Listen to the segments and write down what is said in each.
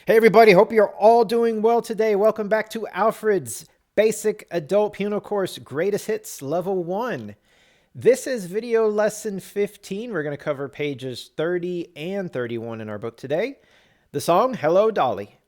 Hey everybody, hope you're all doing well today. Welcome back to Alfred's Basic Adult Piano Course Greatest Hits Level 1. This is video lesson 15. We're going to cover pages 30 and 31 in our book today. The song, Hello, Dolly.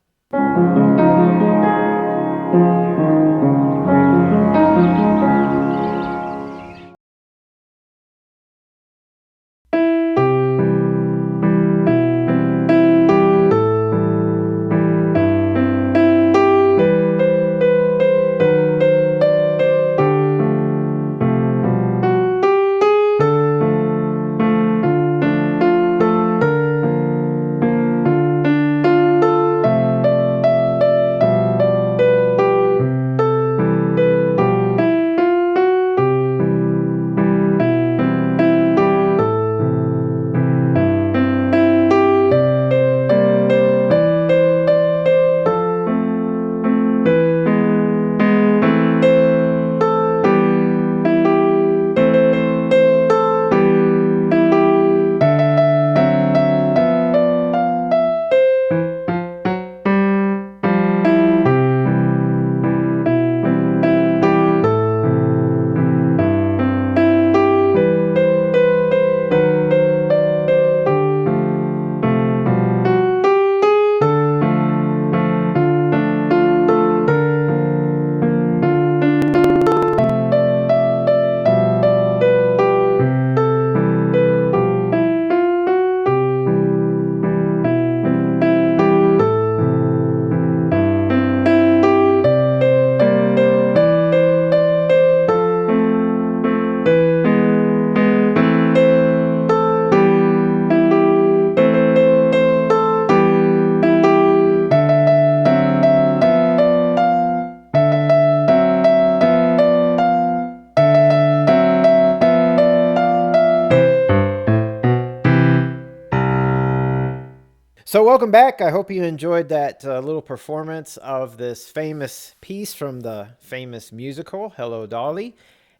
So welcome back. I hope you enjoyed that little performance of this famous piece from the famous musical, Hello, Dolly.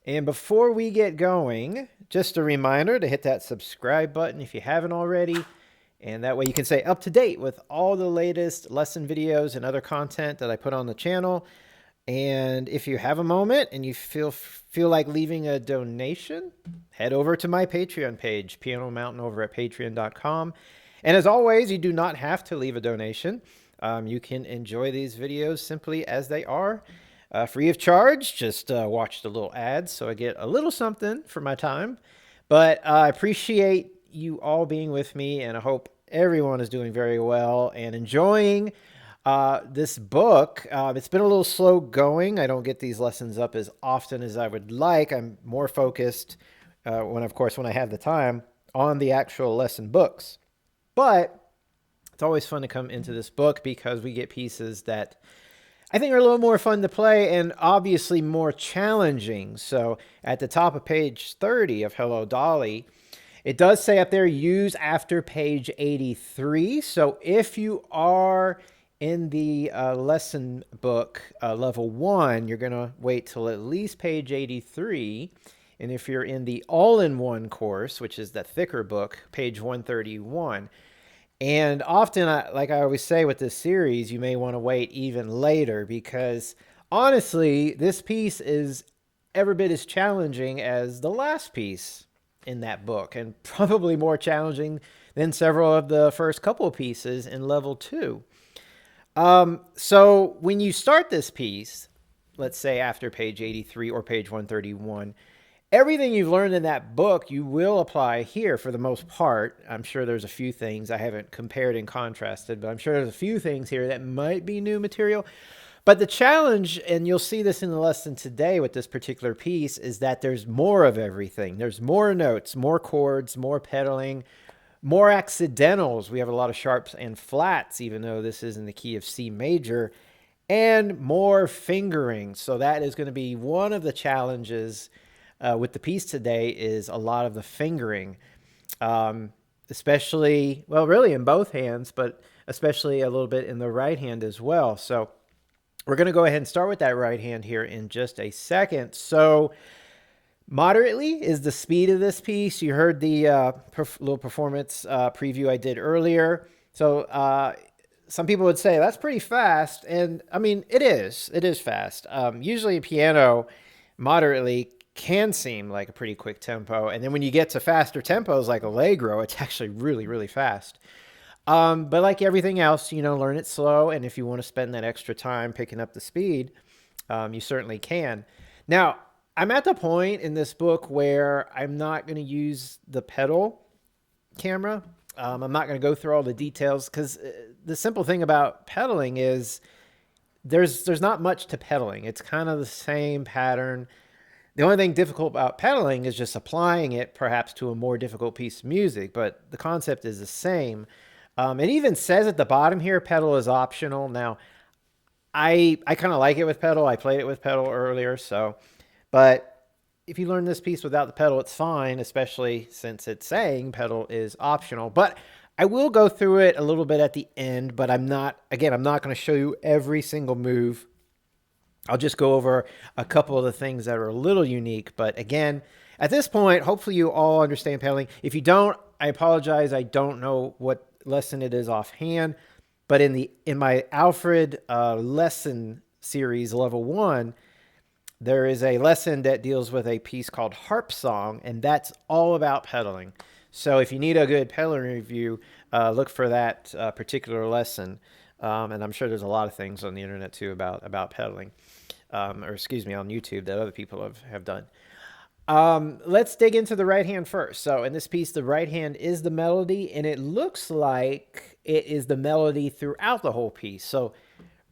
And before we get going, just a reminder to hit that subscribe button if you haven't already. And that way you can stay up to date with all the latest lesson videos and other content that I put on the channel. And if you have a moment and you feel like leaving a donation, head over to my Patreon page, Piano Mountain, over at patreon.com. And as always, you do not have to leave a donation. You can enjoy these videos simply as they are, free of charge. Just watch the little ads so I get a little something for my time. But I appreciate you all being with me, and I hope everyone is doing very well and enjoying this book. It's been a little slow going. I don't get these lessons up as often as I would like. I'm more focused, when I have the time, on the actual lesson books. But it's always fun to come into this book because we get pieces that I think are a little more fun to play and obviously more challenging. So at the top of page 30 of Hello, Dolly, it does say up there, use after page 83. So if you are in the lesson book level 1, you're going to wait till at least page 83. And if you're in the all-in-one course, which is the thicker book, page 131. And often, like I always say with this series, you may want to wait even later because honestly, this piece is every bit as challenging as the last piece in that book, and probably more challenging than several of the first couple of pieces in level 2. So when you start this piece, let's say after page 83 or page 131, everything you've learned in that book, you will apply here for the most part. I'm sure there's a few things I haven't compared and contrasted, but I'm sure there's a few things here that might be new material. But the challenge, and you'll see this in the lesson today with this particular piece, is that there's more of everything. There's more notes, more chords, more pedaling, more accidentals. We have a lot of sharps and flats, even though this is in the key of C major, and more fingering. So that is going to be one of the challenges with the piece today, is a lot of the fingering, especially, well, really in both hands, but especially a little bit in the right hand as well. So we're going to go ahead and start with that right hand here in just a second. So moderately is the speed of this piece. You heard the little performance preview I did earlier. So some people would say that's pretty fast. And I mean, it is. It is fast. Usually a piano moderately can seem like a pretty quick tempo. And then when you get to faster tempos like Allegro, it's actually really, really fast. But like everything else, learn it slow. And if you want to spend that extra time picking up the speed, you certainly can. Now, I'm at the point in this book where I'm not going to use the pedal camera. I'm not going to go through all the details because the simple thing about pedaling is there's not much to pedaling. It's kind of the same pattern. The only thing difficult about pedaling is just applying it perhaps to a more difficult piece of music, but the concept is the same. It even says at the bottom here, pedal is optional. Now, I kind of like it with pedal. I played it with pedal earlier, but if you learn this piece without the pedal, it's fine, especially since it's saying pedal is optional. But I will go through it a little bit at the end, but I'm not going to show you every single move. I'll just go over a couple of the things that are a little unique. But again, at this point, hopefully you all understand pedaling. If you don't, I apologize. I don't know what lesson it is offhand. But in my Alfred lesson series, level 1, there is a lesson that deals with a piece called Harp Song, and that's all about pedaling. So if you need a good pedaling review, look for that particular lesson. And I'm sure there's a lot of things on the internet too about pedaling, on YouTube that other people have done. Let's dig into the right hand first. So in this piece, the right hand is the melody, and it looks like it is the melody throughout the whole piece. So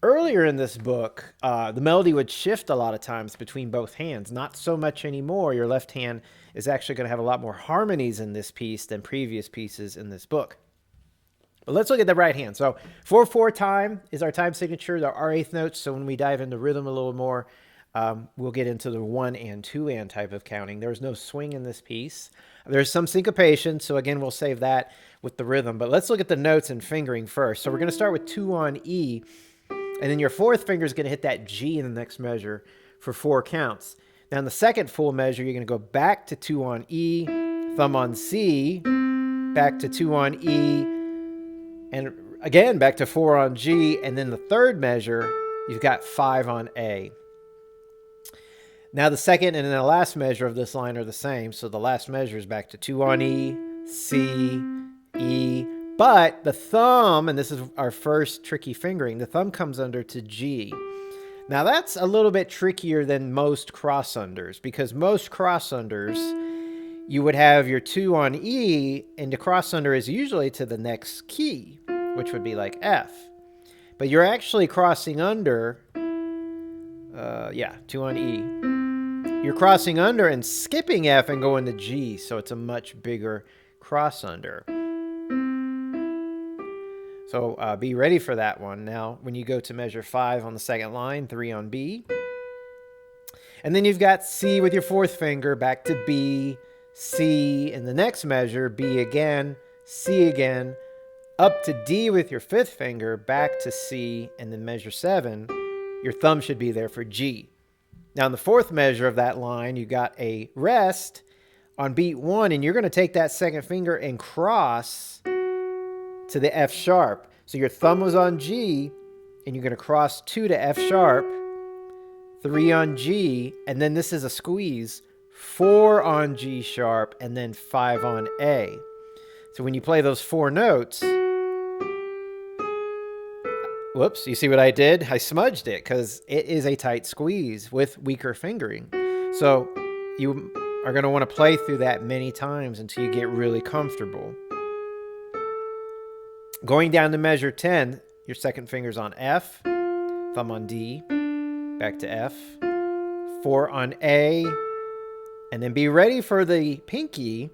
earlier in this book, the melody would shift a lot of times between both hands. Not so much anymore. Your left hand is actually going to have a lot more harmonies in this piece than previous pieces in this book. But let's look at the right hand. So 4/4 time is our time signature. There are eighth notes. So when we dive into rhythm a little more, we'll get into the 1 and 2 and type of counting. There's no swing in this piece. There's some syncopation. So again, we'll save that with the rhythm. But let's look at the notes and fingering first. So we're going to start with 2 on E. And then your fourth finger is going to hit that G in the next measure for 4 counts. Now in the second full measure, you're going to go back to 2 on E, thumb on C, back to 2 on E, and again back to 4 on G. And then the third measure, you've got 5 on A. Now the second and then the last measure of this line are the same. So the last measure is back to 2 on E, C, E. But the thumb, and this is our first tricky fingering, the thumb comes under to G. Now that's a little bit trickier than most cross-unders, because most cross-unders, you would have your 2 on E, and the cross-under is usually to the next key, which would be like F. But you're actually crossing under, 2 on E. You're crossing under and skipping F and going to G, so it's a much bigger cross-under. So be ready for that one. Now, when you go to measure 5 on the second line, 3 on B. And then you've got C with your fourth finger, back to B, C. In the next measure, B again, C again, up to D with your fifth finger, back to C, and then measure 7. Your thumb should be there for G. Now, in the fourth measure of that line, you got a rest on beat 1, and you're going to take that second finger and cross to the F sharp. So your thumb was on G, and you're going to cross 2 to F sharp, 3 on G, and then this is a squeeze, 4 on G sharp, and then 5 on A. So when you play those 4 notes, whoops, you see what I did? I smudged it because it is a tight squeeze with weaker fingering. So you are going to want to play through that many times until you get really comfortable. Going down to measure 10, your second finger's on F, thumb on D, back to F, 4 on A, and then be ready for the pinky,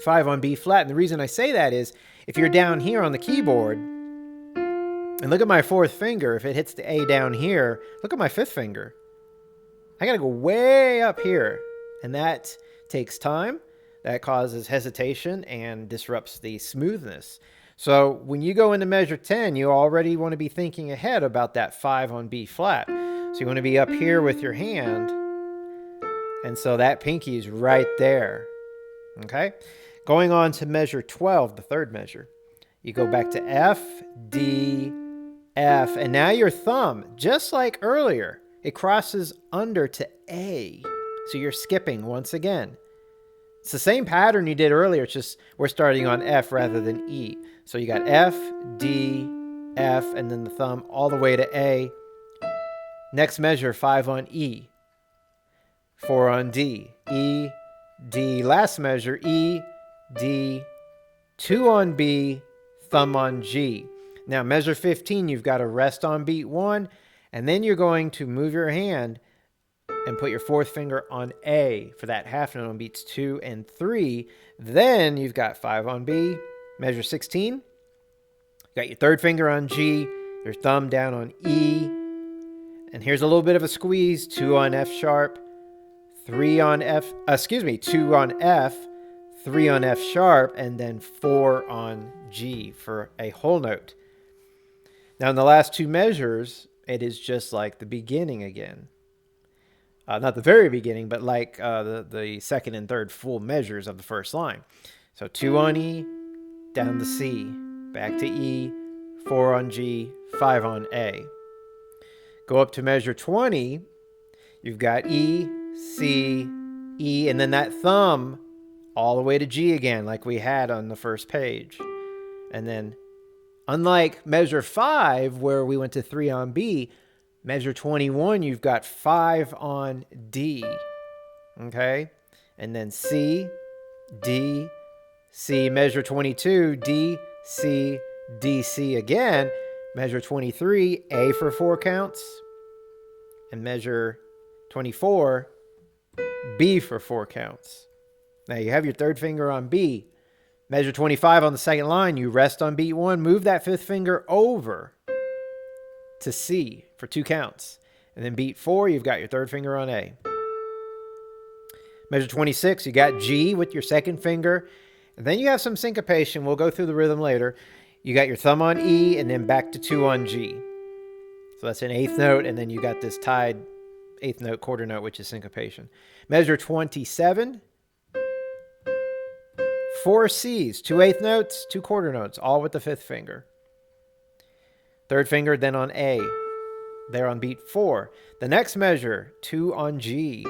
5 on B flat. And the reason I say that is if you're down here on the keyboard, and look at my fourth finger, if it hits the A down here, look at my fifth finger. I got to go way up here, and that takes time. That causes hesitation and disrupts the smoothness. So when you go into measure 10, you already want to be thinking ahead about that 5 on B flat. So you want to be up here with your hand. And so that pinky is right there. Okay? Going on to measure 12, the third measure. You go back to F, D, F, and now your thumb, just like earlier, it crosses under to A. So you're skipping once again. It's the same pattern you did earlier, it's just we're starting on F rather than E. So you got F, D, F, and then the thumb all the way to A. Next measure, 5 on E, 4 on D, E, D. Last measure, E, D, 2 on B, thumb on G. Now measure 15, you've got to rest on beat 1, and then you're going to move your hand and put your fourth finger on A for that half note on beats 2 and 3. Then you've got 5 on B, measure 16. You got your third finger on G, your thumb down on E. And here's a little bit of a squeeze, 2 on F sharp, 2 on F, 3 on F sharp, and then 4 on G for a whole note. Now in the last two measures, it is just like the beginning again. Not the very beginning, but like the second and third full measures of the first line. So 2 on E, down to C, back to E, 4 on G, 5 on A. Go up to measure 20, you've got E, C, E, and then that thumb all the way to G again, like we had on the first page. And then, unlike measure 5, where we went to 3 on B, measure 21, you've got 5 on D, okay? And then C, D, C, measure 22, D, C, D, C again. Measure 23, A for 4 counts. And measure 24, B for 4 counts. Now you have your third finger on B. Measure 25 on the second line, you rest on beat 1, move that fifth finger over to C for 2 counts. And then beat 4, you've got your third finger on A. Measure 26, you got G with your second finger. And then you have some syncopation. We'll go through the rhythm later. You got your thumb on E and then back to 2 on G. So that's an eighth note, and then you got this tied eighth note, quarter note, which is syncopation. Measure 27, 4 C's, 2 eighth notes, 2 quarter notes, all with the fifth finger. Third finger then on A, there on beat 4. The next measure, 2 on G.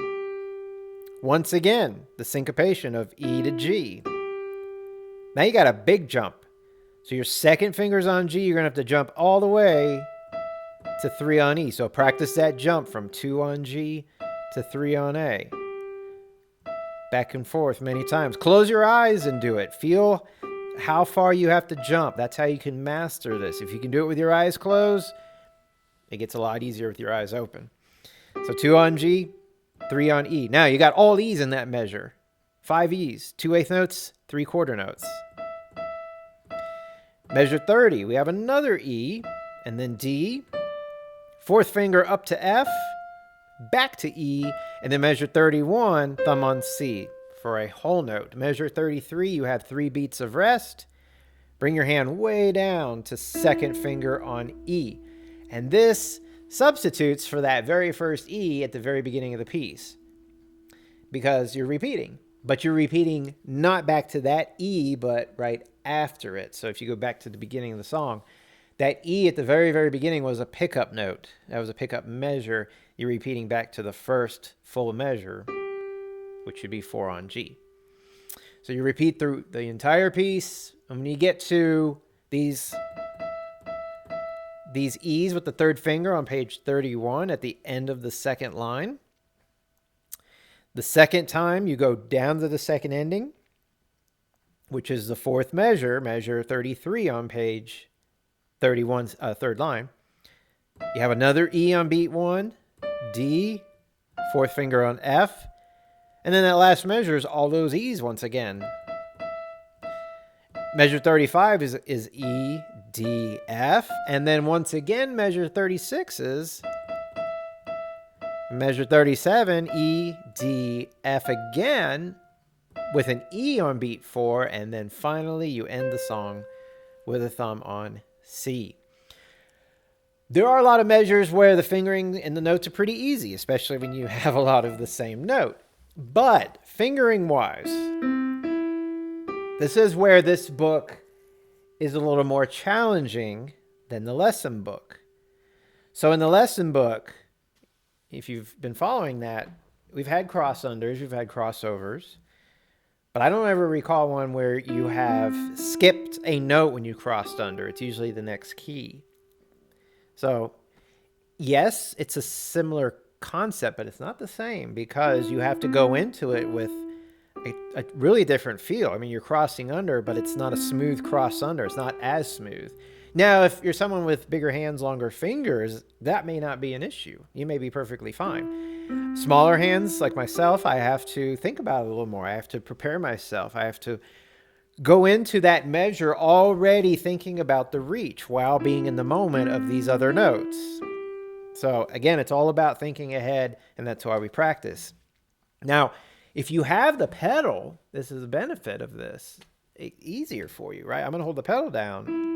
Once again, the syncopation of E to G. Now you got a big jump. So your second finger's on G, you're going to have to jump all the way to 3 on E. So practice that jump from 2 on G to 3 on A. Back and forth many times. Close your eyes and do it. Feel how far you have to jump. That's how you can master this. If you can do it with your eyes closed, it gets a lot easier with your eyes open. So 2 on G, 3 on E. Now you got all E's in that measure. 5 E's, 2 eighth notes, 3 quarter notes. Measure 30, we have another E, and then D. Fourth finger up to F, back to E, and then measure 31, thumb on C for a whole note. Measure 33, you have 3 beats of rest. Bring your hand way down to second finger on E. And this substitutes for that very first E at the very beginning of the piece, because you're repeating. But you're repeating not back to that E, but right after it. So if you go back to the beginning of the song, that E at the very, very beginning was a pickup note. That was a pickup measure. You're repeating back to the first full measure, which should be 4 on G. So you repeat through the entire piece. And when you get to these E's with the third finger on page 31 at the end of the second line, the second time you go down to the second ending, which is the fourth measure, measure 33 on page 31, third line. You have another E on beat 1, D, fourth finger on F, and then that last measure is all those E's once again. Measure 35 is E, D, F, and then once again measure 36 is measure 37, E, D, F again, with an E on beat 4, and then finally you end the song with a thumb on C. There are a lot of measures where the fingering and the notes are pretty easy, especially when you have a lot of the same note. But fingering-wise, this is where this book is a little more challenging than the lesson book. So in the lesson book, if you've been following that, we've had cross unders, we've had crossovers, but I don't ever recall one where you have skipped a note when you crossed under. It's usually the next key. So yes, it's a similar concept, but it's not the same because you have to go into it with a really different feel. I mean, you're crossing under, but it's not a smooth cross under. It's not as smooth. Now, if you're someone with bigger hands, longer fingers, that may not be an issue. You may be perfectly fine. Smaller hands, like myself, I have to think about it a little more. I have to prepare myself. I have to go into that measure already thinking about the reach while being in the moment of these other notes. So again, it's all about thinking ahead, and that's why we practice. Now, if you have the pedal, this is the benefit of this, easier for you, right? I'm going to hold the pedal down.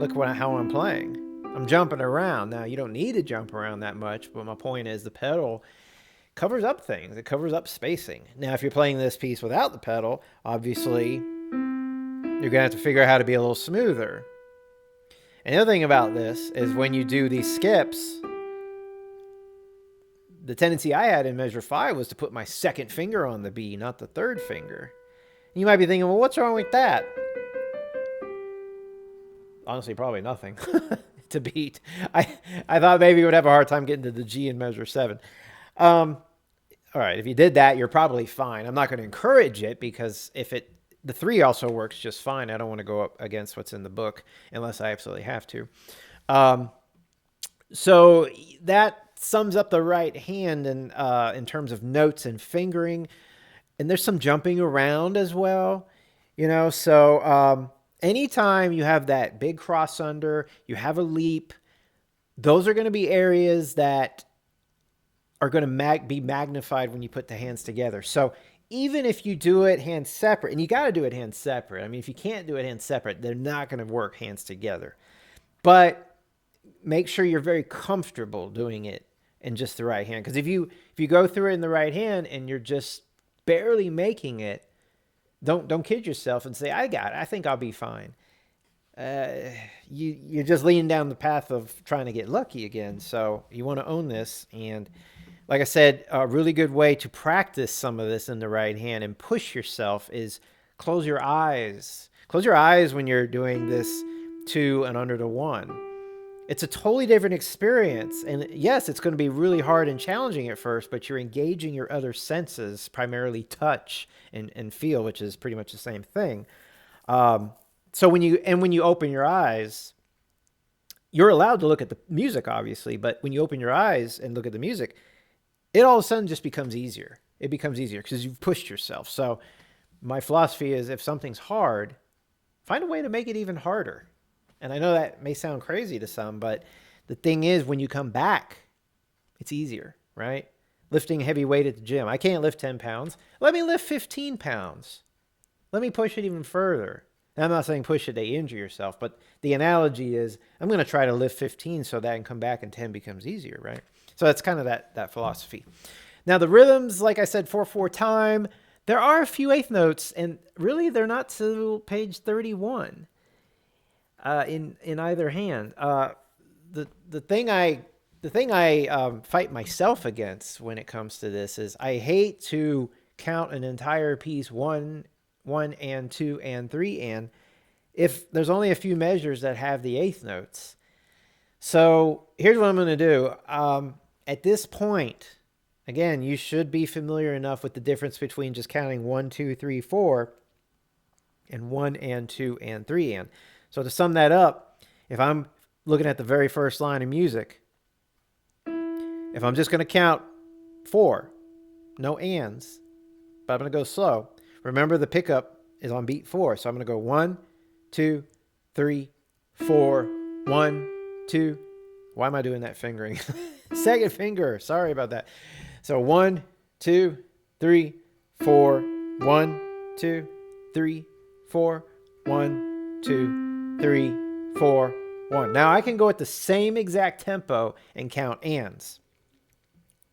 Look how I'm playing. I'm jumping around. Now, you don't need to jump around that much, but my point is the pedal covers up things. It covers up spacing. Now, if you're playing this piece without the pedal, obviously, you're going to have to figure out how to be a little smoother. And the other thing about this is when you do these skips, the tendency I had in measure 5 was to put my second finger on the B, not the third finger. And you might be thinking, well, what's wrong with that? Honestly, probably nothing to beat. I thought maybe you would have a hard time getting to the G in measure 7. All right, if you did that, you're probably fine. I'm not going to encourage it because the 3 also works just fine. I don't want to go up against what's in the book unless I absolutely have to. So that sums up the right hand in terms of notes and fingering. And there's some jumping around as well, so anytime you have that big cross under, you have a leap, those are going to be areas that are going to be magnified when you put the hands together. So even if you do it hands separate, and you got to do it hands separate. I mean, if you can't do it hands separate, they're not going to work hands together. But make sure you're very comfortable doing it in just the right hand. Because if you go through it in the right hand and you're just barely making it, don't kid yourself and say, I got it. I think I'll be fine. You're just leaning down the path of trying to get lucky again. So you want to own this. And like I said, a really good way to practice some of this in the right hand and push yourself is close your eyes. Close your eyes when you're doing this 2 and under the 1. It's a totally different experience. And yes, it's going to be really hard and challenging at first, but you're engaging your other senses, primarily touch and feel, which is pretty much the same thing. So when you open your eyes, you're allowed to look at the music, obviously, but when you open your eyes and look at the music, it all of a sudden just becomes easier. It becomes easier because you've pushed yourself. So my philosophy is if something's hard, find a way to make it even harder. And I know that may sound crazy to some, but the thing is when you come back, it's easier, right? Lifting a heavy weight at the gym. I can't lift 10 pounds. Let me lift 15 pounds. Let me push it even further. Now, I'm not saying push it to injure yourself, but the analogy is I'm going to try to lift 15 so that I can come back and 10 becomes easier, right? So that's kind of that philosophy. Now, the rhythms, like I said, 4/4 time, there are a few eighth notes, and really they're not till page 31 in either hand. The thing I fight myself against when it comes to this is I hate to count an entire piece 1 and 2 and 3 and if there's only a few measures that have the eighth notes. So here's what I'm going to do. At this point, again, you should be familiar enough with the difference between just counting 1, 2, 3, 4 and 1 and 2 and 3 and. So to sum that up, if I'm looking at the very first line of music, if I'm just going to count 4, no ands, but I'm going to go slow. Remember the pickup is on beat 4. So I'm going to go 1, 2, 3, 4, 1, 2. Why am I doing that fingering? Second finger. Sorry about that. So 1, 2, 3, 4, 1, 2, 3, 4, 1, 2, 3, 4, 1. Now I can go at the same exact tempo and count ands.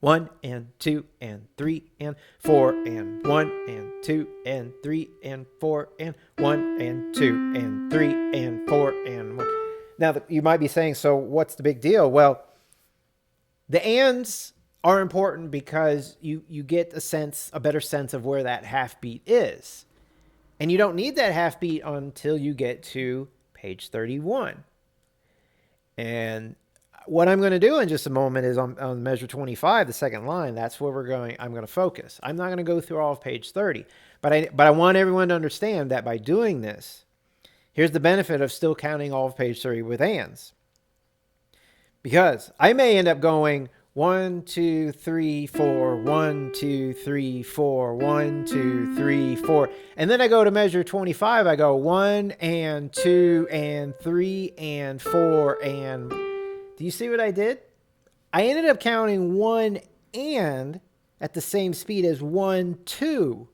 1 and 2 and 3 and 4 and 1 and 2 and 3 and 4 and 1 and 2 and 3 and 4 and 1. Now, you might be saying, so what's the big deal? Well, the ands are important because you get a better sense of where that half beat is. And you don't need that half beat until you get to page 31. And what I'm going to do in just a moment is on measure 25, the second line, that's where I'm going to focus. I'm not going to go through all of page 30, but I want everyone to understand that by doing this, here's the benefit of still counting all of page 30 with ands. Because I may end up going 1, 2, 3, 4, 1, 2, 3, 4, 1, 2, 3, 4. And then I go to measure 25. I go 1 and 2 and 3 and 4 and... Do you see what I did? I ended up counting 1 and at the same speed as 1, 2.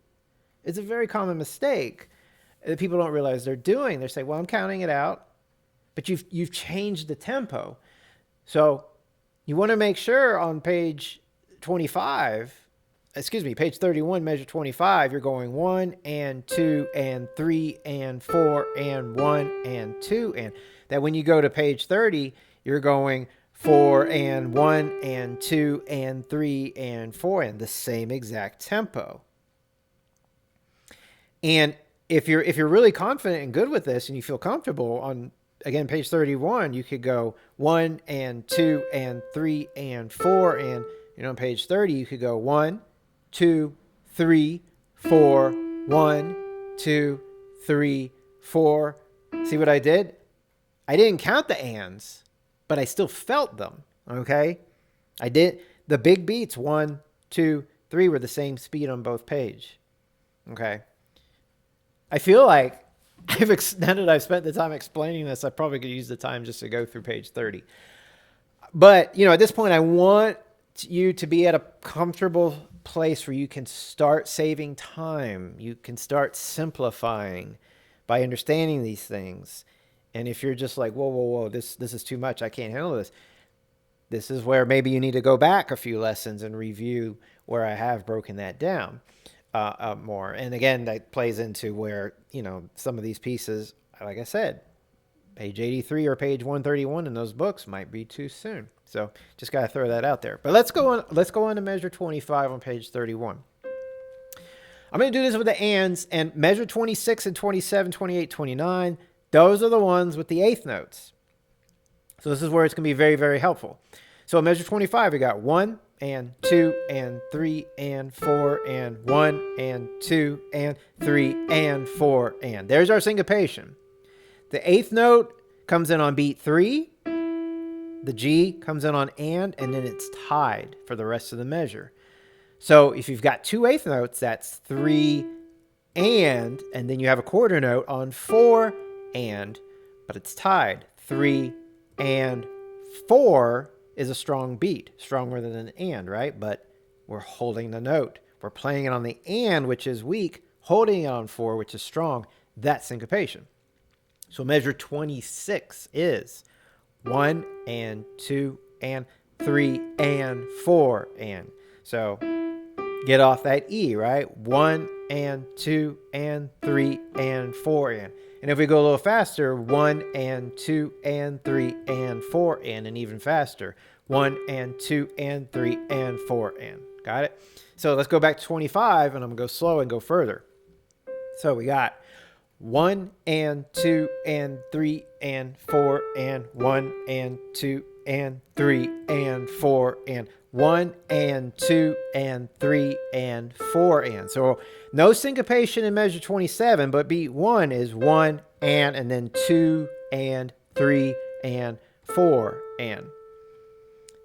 It's a very common mistake that people don't realize they're doing. They say, well, I'm counting it out, but you've changed the tempo. So you want to make sure on page 25, page 31, measure 25, you're going 1 and 2 and 3 and 4 and 1 and 2. And that when you go to page 30, you're going 4 and 1 and 2 and 3 and 4 in the same exact tempo. And if you're really confident and good with this and you feel comfortable on, again, page 31, you could go 1 and 2 and 3 and 4. And, on page 30, you could go 1, 2, 3, 4, 1, 2, 3, 4. See what I did? I didn't count the ands, but I still felt them, okay? I did. The big beats, 1, 2, 3, were the same speed on both pages, okay? I feel like now that I've spent the time explaining this, I probably could use the time just to go through page 30. But, at this point, I want you to be at a comfortable place where you can start saving time. You can start simplifying by understanding these things. And if you're just like, whoa, this is too much, I can't handle this. This is where maybe you need to go back a few lessons and review where I have broken that down more. And again, that plays into where, some of these pieces, like I said, page 83 or page 131 in those books might be too soon. So just got to throw that out there. But let's go on to measure 25 on page 31. I'm going to do this with the ands, and measure 26 and 27, 28, 29. Those are the ones with the eighth notes. So this is where it's going to be very, very helpful. So in measure 25, we got 1 and 2 and 3 and 4 and 1 and 2 and 3 and 4 and. There's our syncopation. The eighth note comes in on beat 3. The G comes in on and then it's tied for the rest of the measure. So if you've got two eighth notes, that's 3 and then you have a quarter note on 4 and, but it's tied. 3 and 4 is a strong beat, stronger than an and, right? But we're holding the note. We're playing it on the and, which is weak, holding it on 4, which is strong. That's syncopation. So measure 26 is 1 and 2 and 3 and 4 and. So get off that E, right? 1 and 2 and 3 and 4 and. And if we go a little faster, 1 and 2 and 3 and 4 and even faster. 1 and 2 and 3 and 4 and. Got it? So let's go back to 25, and I'm going to go slow and go further. So we got 1 and 2 and 3 and 4 and 1 and 2 and 3 and 4 and 1 and 2 and 3 and 4 and. So no syncopation in measure 27, but beat 1 is 1 and then 2 and 3 and 4 and.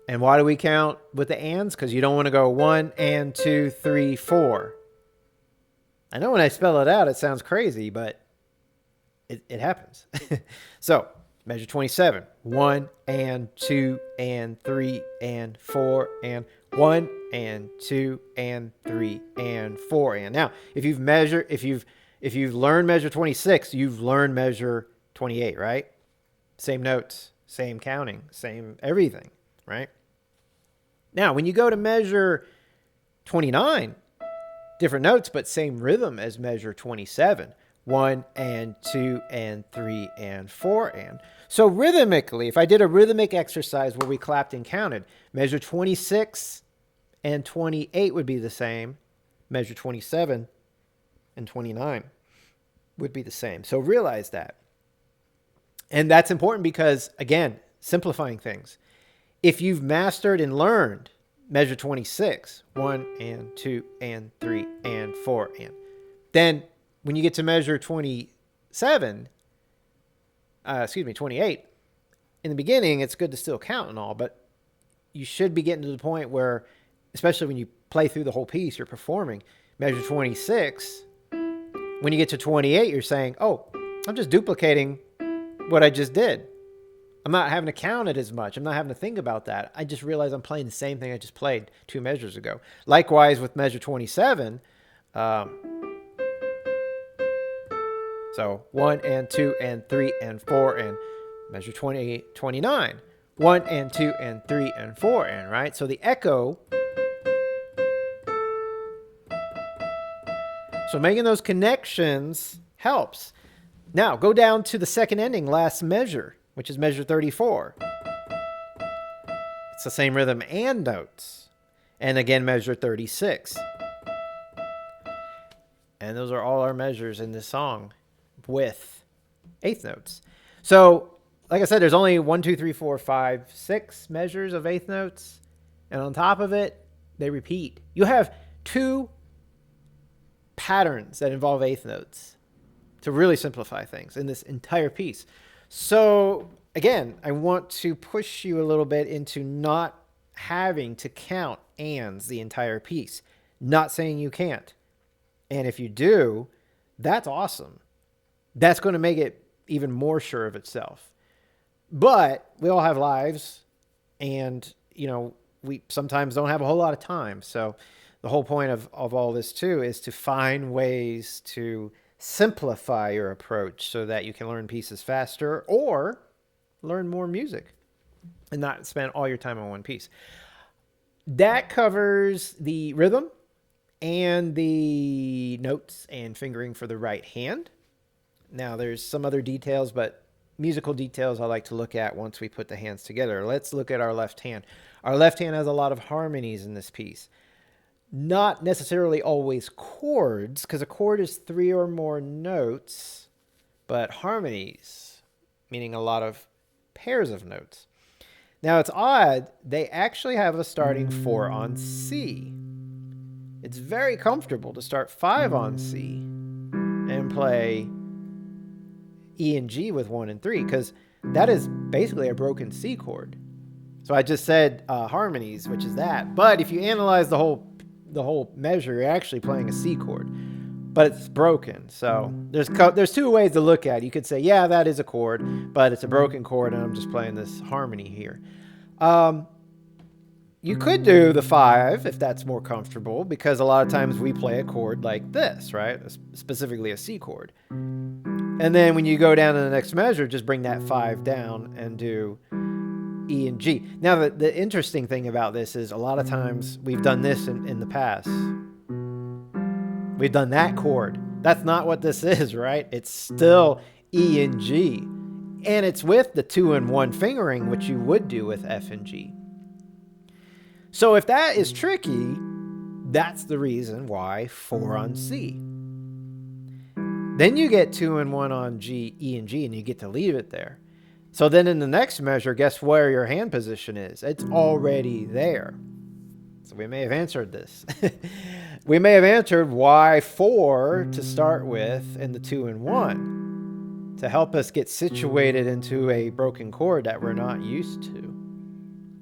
And why do we count with the ands? Because you don't want to go 1 and 2, 3, 4. I know when I spell it out, it sounds crazy, but it happens. So measure 27, 1 and 2 and 3 and 4 and 1 and 2 and 3 and 4 and. Now, if you've learned measure 26, you've learned measure 28, right? Same notes, same counting, same everything, right? Now, when you go to measure 29, different notes, but same rhythm as measure 27. 1 and 2 and 3 and 4 and. So rhythmically, if I did a rhythmic exercise where we clapped and counted, measure 26 and 28 would be the same. Measure 27 and 29 would be the same. So realize that. And that's important because, again, simplifying things. If you've mastered and learned measure 26, 1 and 2 and 3 and 4 and, then when you get to measure 28, in the beginning, it's good to still count and all, but you should be getting to the point where, especially when you play through the whole piece, you're performing measure 26. When you get to 28, you're saying, oh, I'm just duplicating what I just did. I'm not having to count it as much. I'm not having to think about that. I just realized I'm playing the same thing I just played 2 measures ago. Likewise with measure 27. So 1 and 2 and 3 and 4 and measure 28, 29. 1 and 2 and 3 and 4 and, right? So the echo. So making those connections helps. Now go down to the second ending, last measure, which is measure 34. It's the same rhythm and notes. And again, measure 36. And those are all our measures in this song with eighth notes. So, like I said, there's only 1, 2, 3, 4, 5, 6 measures of eighth notes. And on top of it, they repeat. You have 2 patterns that involve eighth notes to really simplify things in this entire piece. So, again, I want to push you a little bit into not having to count ands the entire piece. Not saying you can't. And if you do, that's awesome. That's going to make it even more sure of itself. But we all have lives, and, we sometimes don't have a whole lot of time. So the whole point of all this, too, is to find ways to simplify your approach so that you can learn pieces faster or learn more music and not spend all your time on one piece. That covers the rhythm and the notes and fingering for the right hand. Now, there's some other details, but musical details I like to look at once we put the hands together. Let's look at our left hand. Our left hand has a lot of harmonies in this piece. Not necessarily always chords, because a chord is 3 or more notes, but harmonies, meaning a lot of pairs of notes. Now, it's odd. They actually have us starting 4 on C. It's very comfortable to start 5 on C and play E and G with 1 and 3, because that is basically a broken C chord. So I just said harmonies, which is that. But if you analyze the whole measure, you're actually playing a C chord, but it's broken. So there's 2 ways to look at it. You could say, yeah, that is a chord, but it's a broken chord, and I'm just playing this harmony here. You could do the 5 if that's more comfortable, because a lot of times we play a chord like this, right? Specifically a C chord. And then when you go down to the next measure, just bring that 5 down and do E and G. Now, the interesting thing about this is a lot of times we've done this in the past. We've done that chord. That's not what this is, right? It's still E and G. And it's with the 2 and 1 fingering, which you would do with F and G. So if that is tricky, that's the reason why 4 on C. Then you get 2 and 1 on G, E and G, and you get to leave it there. So then in the next measure, guess where your hand position is? It's already there. So we may have answered this. We may have answered why 4 to start with and the 2 and 1 to help us get situated into a broken chord that we're not used to.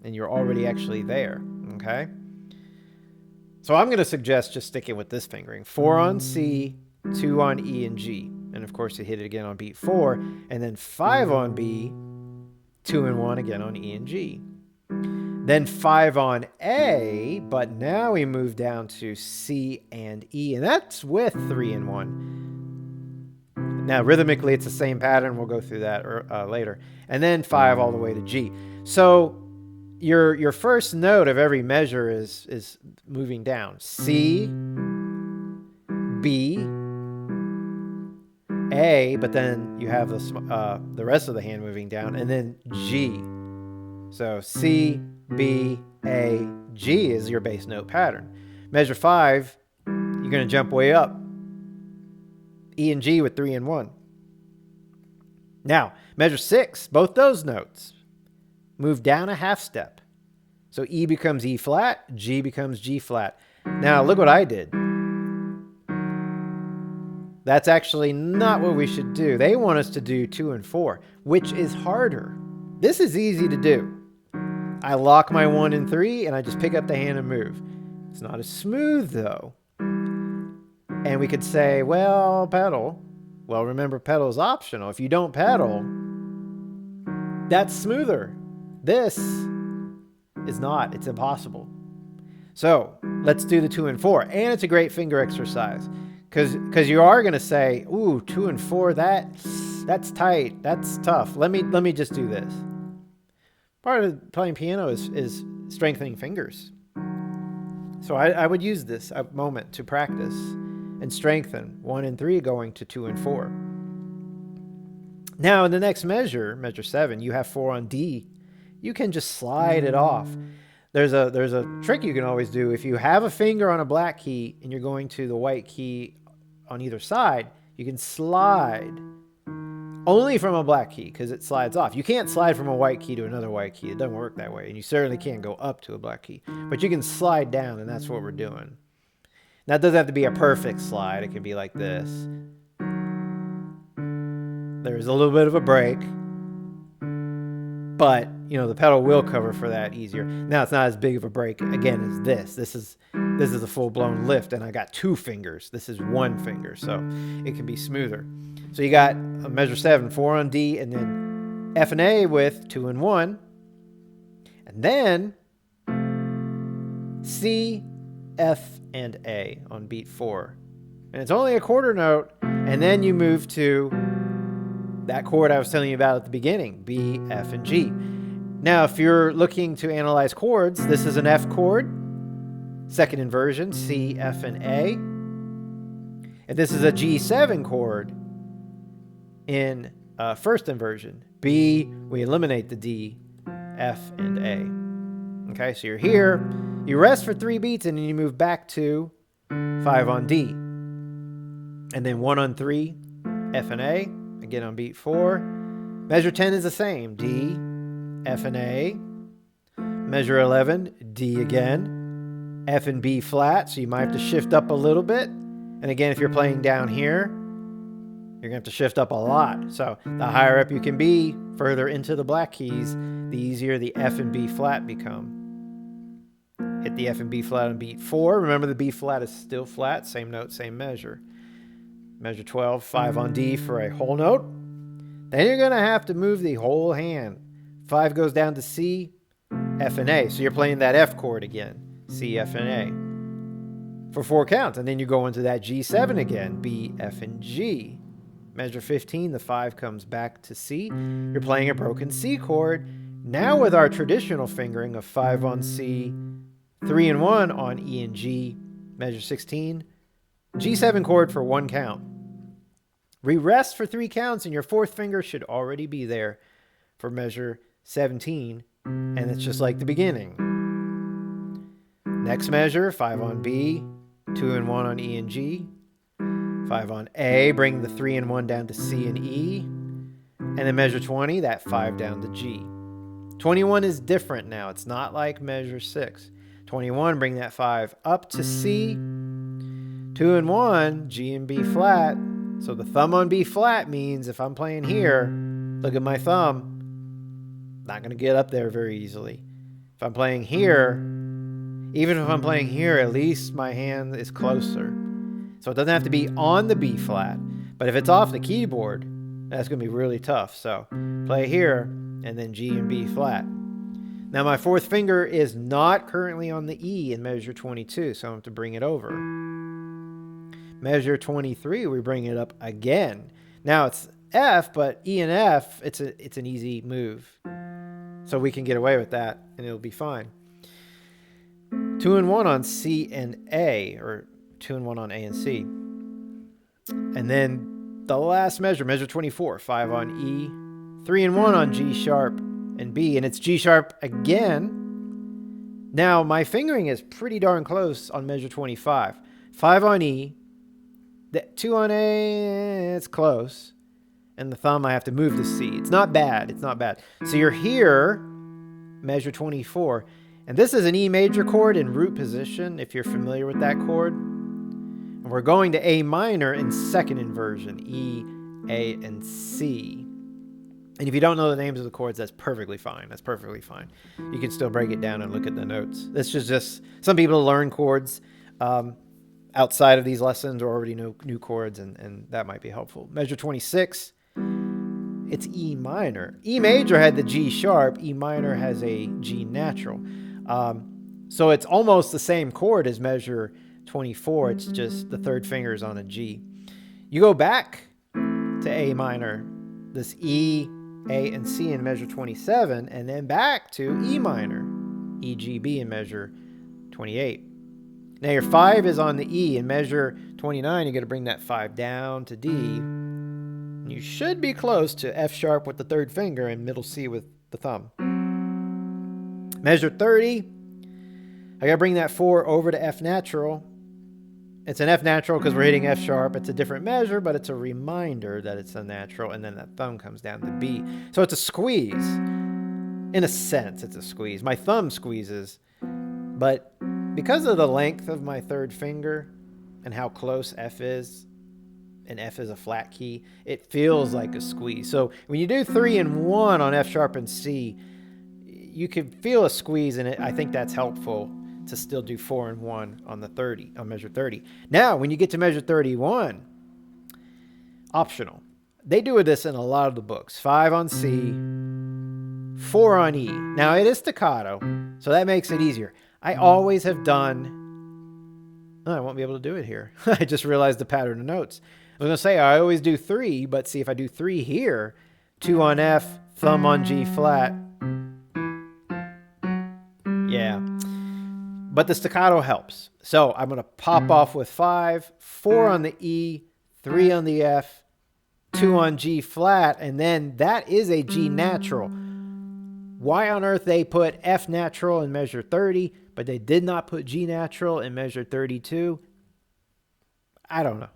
And you're already actually there, okay? So I'm going to suggest just sticking with this fingering. 4 on C, 2 on E and G. And of course, you hit it again on beat 4. And then 5 on B, 2 and 1 again on E and G. Then 5 on A, but now we move down to C and E. And that's with 3 and 1. Now, rhythmically, it's the same pattern. We'll go through that later. And then 5 all the way to G. So your first note of every measure is moving down. C, B, A, but then you have the rest of the hand moving down, and then G. So C, B, A, G is your bass note pattern. Measure 5, you're going to jump way up. E and G with 3 and 1. Now, measure 6, both those notes move down a half step. So E becomes E flat, G becomes G flat. Now, look what I did. That's actually not what we should do. They want us to do 2 and 4, which is harder. This is easy to do. I lock my 1 and 3, and I just pick up the hand and move. It's not as smooth, though. And we could say, well, pedal. Well, remember, pedal is optional. If you don't pedal, that's smoother. This is not. It's impossible. So let's do the 2 and 4. And it's a great finger exercise. Because you are going to say, ooh, 2 and 4, that's tight. That's tough. Let me just do this. Part of playing piano is strengthening fingers. So I would use this moment to practice and strengthen 1 and 3 going to 2 and 4. Now in the next measure, measure 7, you have 4 on D. You can just slide it off. There's a trick you can always do. If you have a finger on a black key and you're going to the white key on either side, you can slide only from a black key because it slides off. You can't slide from a white key to another white key. It doesn't work that way. And you certainly can't go up to a black key. But you can slide down, and that's what we're doing. Now, it doesn't have to be a perfect slide. It can be like this. There's a little bit of a break. But, the pedal will cover for that easier. Now, it's not as big of a break, again, as this. This is a full-blown lift, and I got 2 fingers. This is 1 finger, so it can be smoother. So you got a measure 7, 4 on D, and then F and A with 2 and 1. And then C, F, and A on beat 4. And it's only a quarter note, and then you move to that chord I was telling you about at the beginning, B, F, and G. Now, if you're looking to analyze chords, this is an F chord, second inversion, C, F, and A. And this is a G7 chord in first inversion. B, we eliminate the D, F, and A. Okay, so you're here, you rest for 3 beats, and then you move back to 5 on D. And then 1 on 3, F and A. Again on beat 4. Measure 10 is the same. D, F and A. Measure 11, D again. F and B flat, so you might have to shift up a little bit. And again, if you're playing down here, you're going to have to shift up a lot. So the higher up you can be, further into the black keys, the easier the F and B flat become. Hit the F and B flat on beat 4. Remember, the B flat is still flat, same note, same measure. Measure 12, 5 on D for a whole note. Then you're going to have to move the whole hand. 5 goes down to C, F, and A. So you're playing that F chord again, C, F, and A, for 4 counts. And then you go into that G7 again, B, F, and G. Measure 15, the 5 comes back to C. You're playing a broken C chord. Now with our traditional fingering of 5 on C, 3 and 1 on E and G. Measure 16, G7 chord for 1 count. We rest for 3 counts, and your 4th finger should already be there for measure 17, and it's just like the beginning. Next measure, 5 on B, 2 and 1 on E and G, 5 on A, bring the 3 and 1 down to C and E, and then measure 20, that 5 down to G. 21 is different now. It's not like measure 6. 21, bring that 5 up to C, 2 and 1, G and B flat. So the thumb on B flat means if I'm playing here, look at my thumb, not going to get up there very easily. If I'm playing here, even if I'm playing here, at least my hand is closer. So it doesn't have to be on the B flat, but if it's off the keyboard, that's going to be really tough. So play here and then G and B flat. Now my 4th finger is not currently on the E in measure 22, so I have to bring it over. Measure 23, we bring it up again. Now it's F, but E and F, it's an easy move. So we can get away with that, and it'll be fine. 2 and 1 on C and A, or 2 and 1 on A and C. And then the last measure, measure 24, 5 on E, 3 and 1 on G sharp and B, and it's G sharp again. Now, my fingering is pretty darn close on measure 25. 5 on E, 2 on A, it's close. And the thumb, I have to move to C. It's not bad. It's not bad. So you're here, measure 24. And this is an E major chord in root position, if you're familiar with that chord. And we're going to A minor in second inversion, E, A, and C. And if you don't know the names of the chords, that's perfectly fine. That's perfectly fine. You can still break it down and look at the notes. This is just some people learn chords outside of these lessons or already know new chords, and that might be helpful. Measure 26, it's E minor. E major had the G sharp. E minor has a G natural. So it's almost the same chord as measure 24. It's just the third finger is on a G. You go back to A minor, this E, A, and C in measure 27, and then back to E minor, E, G, B in measure 28. Now your 5 is on the E in measure 29. You're going to bring that 5 down to D. And you should be close to F sharp with the third finger and middle C with the thumb. Measure 30. I got to bring that 4 over to F natural. It's an F natural because we're hitting F sharp. It's a different measure, but it's a reminder that it's a natural. And then that thumb comes down to B. So it's a squeeze. In a sense, it's a squeeze. My thumb squeezes. But because of the length of my third finger and how close F is, and F is a flat key, it feels like a squeeze. So when you do 3 and 1 on F sharp and C, you can feel a squeeze in it. I think that's helpful to still do 4 and 1 on the 30, on measure 30. Now, when you get to measure 31, optional. They do this in a lot of the books. 5 on C, 4 on E. Now, it is staccato, so that makes it easier. I always have done... Oh, I won't be able to do it here. I just realized the pattern of notes. I was going to say I always do 3, but see if I do 3 here, 2 on F, thumb on G flat. Yeah. But the staccato helps. So I'm going to pop off with 5, 4 on the E, 3 on the F, 2 on G flat, and then that is a G natural. Why on earth they put F natural in measure 30, but they did not put G natural in measure 32? I don't know.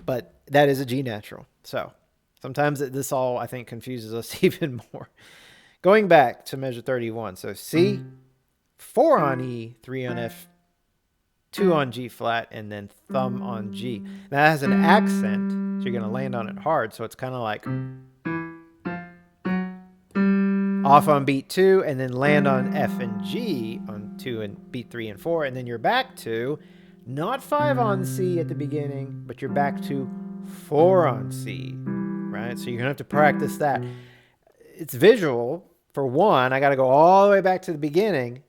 But that is a G natural. So sometimes this all, I think, confuses us even more. Going back to measure 31. So C, 4 on E, 3 on F, 2 on G flat, and then thumb on G. Now that has an accent, so you're going to land on it hard. So it's kind of like off on beat 2, and then land on F and G on 2 and beat 3 and 4, and then you're back to not 5 on C at the beginning, but you're back to 4 on C, right? So you're going to have to practice that. It's visual. For one, I got to go all the way back to the beginning,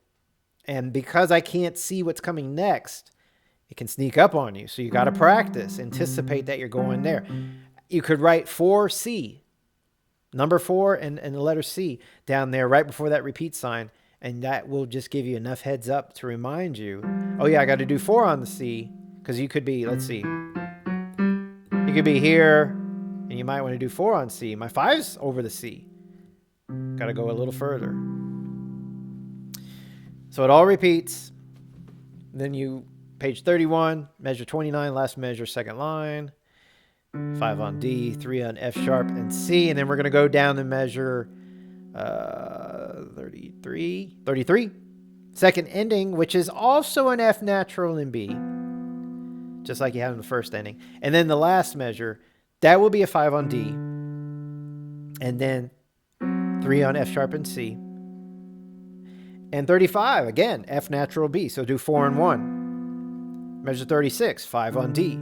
and because I can't see what's coming next, it can sneak up on you. So you got to practice, anticipate that you're going there. You could write 4C, number 4 and the letter C down there right before that repeat sign, and that will just give you enough heads up to remind you, oh yeah, I got to do 4 on the C, because you could be, let's see, you could be here, and you might want to do 4 on C. My 5's over the C. Got to go a little further. So it all repeats. Then you, page 31, measure 29, last measure, second line. 5 on D, 3 on F sharp and C. And then we're going to go down to measure 33. Second ending, which is also an F natural in B, just like you had in the first ending. And then the last measure, that will be a 5 on D. And then 3 on F sharp and C. And 35, again, F natural B. So do 4 and 1. Measure 36, 5 on D.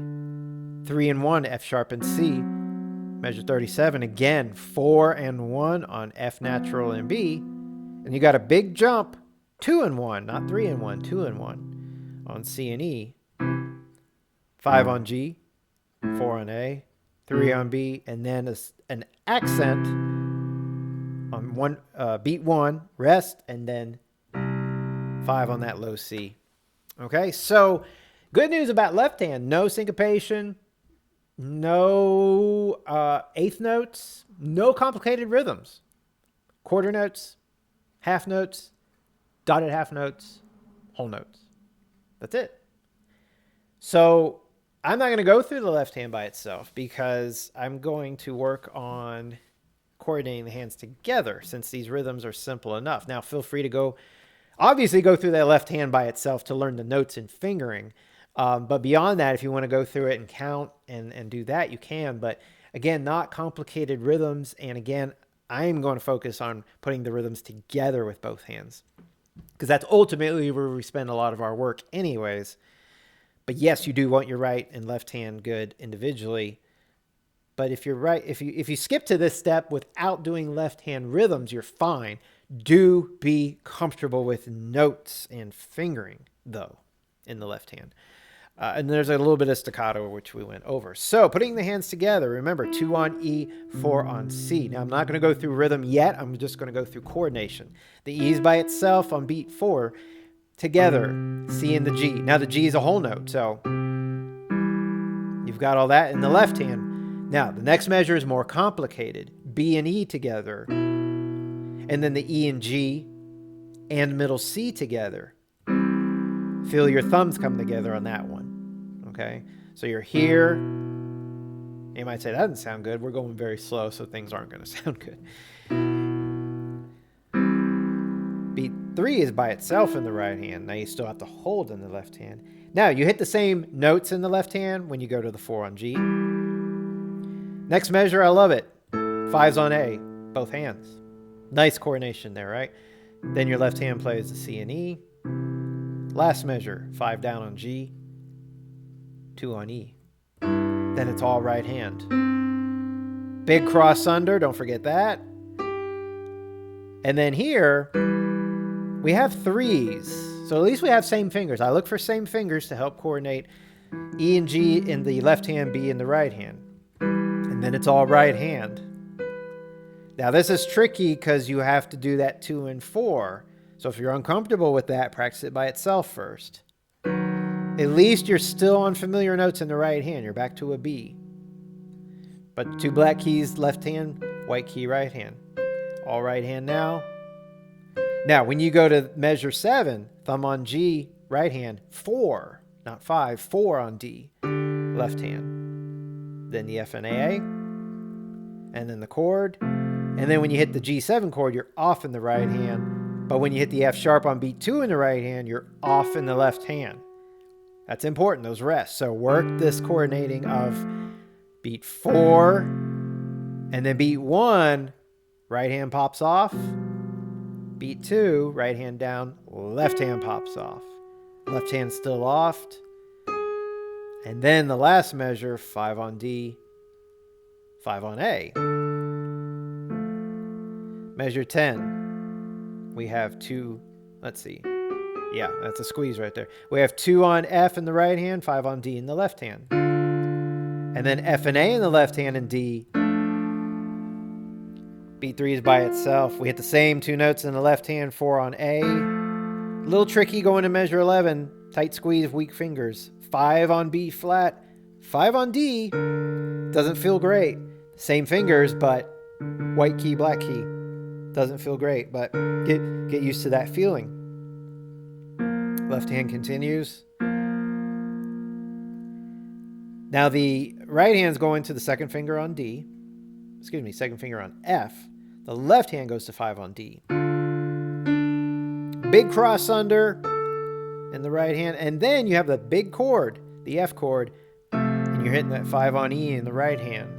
3 and 1, F sharp and C. Measure 37, again, 4 and 1 on F natural and B. And you got a big jump, 2 and 1, not 3 and 1, 2 and 1 on C and E. 5 on G, 4 on A, 3 on B, and then an accent on beat 1, rest, and then 5 on that low C. Okay, so good news about left hand: no syncopation, no eighth notes, no complicated rhythms. Quarter notes, half notes, dotted half notes, whole notes. That's it. So I'm not going to go through the left hand by itself because I'm going to work on coordinating the hands together since these rhythms are simple enough. Now, feel free to obviously go through that left hand by itself to learn the notes and fingering. But beyond that, if you want to go through it and count and do that, you can. But again, not complicated rhythms. And again, I'm going to focus on putting the rhythms together with both hands because that's ultimately where we spend a lot of our work anyways. But yes, you do want your right and left hand good individually. But if you're right, if you skip to this step without doing left hand rhythms, you're fine. Do be comfortable with notes and fingering, though, in the left hand. And there's a little bit of staccato, which we went over. So putting the hands together, remember, 2 on E, 4 on C. Now, I'm not going to go through rhythm yet. I'm just going to go through coordination. The E is by itself on beat 4. Together, C and the G. Now, the G is a whole note, so you've got all that in the left hand. Now, the next measure is more complicated. B and E together. And then the E and G and middle C together. Feel your thumbs come together on that one. Okay? So you're here. You might say, that doesn't sound good. We're going very slow, so things aren't going to sound good. Beat 3 is by itself in the right hand. Now you still have to hold in the left hand. Now you hit the same notes in the left hand when you go to the 4 on G. Next measure, I love it. 5's on A, both hands. Nice coordination there, right? Then your left hand plays the C and E. Last measure, 5 down on G, 2 on E. Then it's all right hand. Big cross under, don't forget that. And then here, we have 3s. So at least we have same fingers. I look for same fingers to help coordinate E and G in the left hand, B in the right hand. And then it's all right hand. Now this is tricky because you have to do that 2 and 4. So if you're uncomfortable with that, practice it by itself first. At least you're still on familiar notes in the right hand. You're back to a B. But 2 black keys, left hand, white key, right hand. All right hand now. Now, when you go to measure 7, thumb on G, right hand, 4, not 5, 4 on D, left hand. Then the F and A, and then the chord. And then when you hit the G7 chord, you're off in the right hand. But when you hit the F sharp on beat 2 in the right hand, you're off in the left hand. That's important, those rests. So work this coordinating of beat 4, and then beat 1, right hand pops off. Beat 2, right hand down, left hand pops off. Left hand still off. And then the last measure, 5 on D, 5 on A. Measure 10. We have 2, let's see. Yeah, that's a squeeze right there. We have 2 on F in the right hand, 5 on D in the left hand. And then F and A in the left hand and D. Beat 3 is by itself. We hit the same 2 notes in the left hand, 4 on A. A little tricky going to measure 11. Tight squeeze, weak fingers. 5 on B flat, 5 on D. Doesn't feel great. Same fingers, but white key, black key. Doesn't feel great, but get used to that feeling. Left hand continues. Now the right hand's going to the second finger on D. Excuse me, second finger on F. The left hand goes to 5 on D. Big cross under in the right hand. And then you have the big chord, the F chord, and you're hitting that 5 on E in the right hand.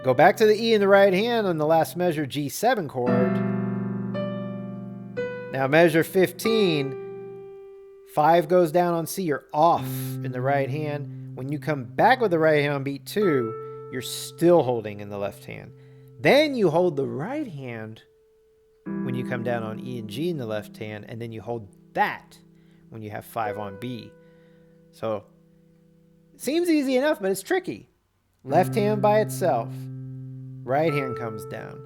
Go back to the E in the right hand on the last measure, G7 chord. Now measure 15, 5 goes down on C, you're off in the right hand. When you come back with the right hand on beat 2, you're still holding in the left hand. Then you hold the right hand when you come down on E and G in the left hand, and then you hold that when you have 5 on B. So, it seems easy enough, but it's tricky. Left hand by itself. Right hand comes down.